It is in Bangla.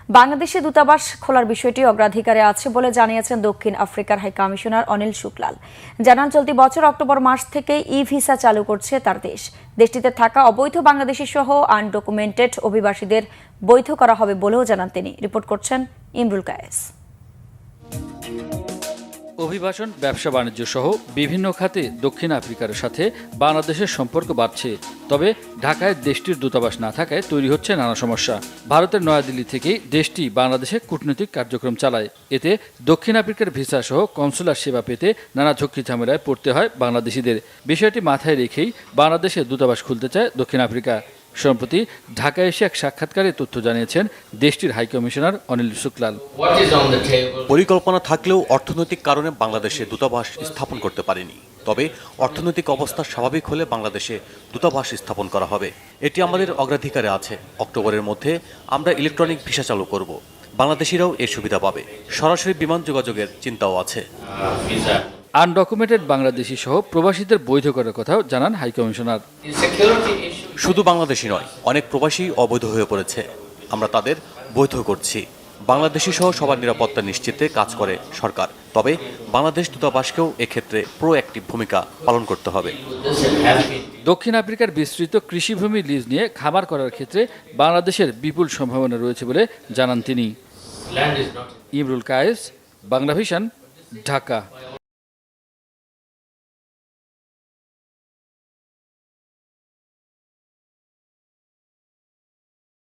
বাংলাদেশে দূতাবাস খোলার বিষয়টি অগ্রাধিকারে আছে বলে জানিয়েছেন দক্ষিণ আফ্রিকার হাই কমিশনার অনিল শুক্লাল। জানান, চলতি বছর অক্টোবর মাস থেকে ই-ভিসা চালু করছে তার দেশ। দেশটিতে থাকা অবৈধ বাংলাদেশি সহ আনডকুমেন্টেড অভিবাসীদের বৈধ করা হবে বলেও জানান তিনি। রিপোর্ট করছেন ইমরুল কায়েস। অভিবাসন, ব্যবসা বাণিজ্য সহ বিভিন্ন খাতে দক্ষিণ আফ্রিকার সাথে বাংলাদেশের সম্পর্ক বাড়ছে। তবে ঢাকায় দেশটির দূতাবাস না থাকায় তৈরি হচ্ছে নানা সমস্যা। ভারতের নয়াদিল্লি থেকেই দেশটি বাংলাদেশে কূটনৈতিক কার্যক্রম চালায়। এতে দক্ষিণ আফ্রিকার ভিসা সহ কনসুলার সেবা পেতে নানা ঝক্কি ঝামেলায় পড়তে হয় বাংলাদেশিদের। বিষয়টি মাথায় রেখেই বাংলাদেশে দূতাবাস খুলতে চায় দক্ষিণ আফ্রিকা। সম্প্রতি ঢাকায় এসে এক সাক্ষাৎকারে তথ্য জানিয়েছেন দেশটির হাই কমিশনার অনিল শুক্লাল। পরিকল্পনা থাকলেও অর্থনৈতিক কারণে বাংলাদেশে দূতাবাস স্থাপন করতে পারেনি। তবে অর্থনৈতিক অবস্থা স্বাভাবিক হলে বাংলাদেশে দূতাবাস স্থাপন করা হবে। এটি আমাদের অগ্রাধিকারে আছে। অক্টোবরের মধ্যে আমরা ইলেকট্রনিক ভিসা চালু করব। বাংলাদেশিরাও এর সুবিধা পাবে। সরাসরি বিমান যোগাযোগের চিন্তাও আছে। আনডকুমেন্টেড বাংলাদেশি সহ প্রবাসীদের বৈধ করার কথাও জানান হাই কমিশনার। শুধু বাংলাদেশি নয়, অনেক প্রবাসী অবৈধ হয়ে পড়েছে। আমরা তাদের বৈধ করছি। বাংলাদেশি সহ সবার নিরাপত্তা নিশ্চিতে কাজ করে সরকার। তবে বাংলাদেশ দূতাবাসকেও এক্ষেত্রে প্রোঅ্যাক্টিভ ভূমিকা পালন করতে হবে। দক্ষিণ আফ্রিকার বিস্তৃত কৃষিভূমি লিজ নিয়ে খামার করার ক্ষেত্রে বাংলাদেশের বিপুল সম্ভাবনা রয়েছে বলে জানান তিনি। ইমরুল কায়েস, বাংলা ভিশন, ঢাকা।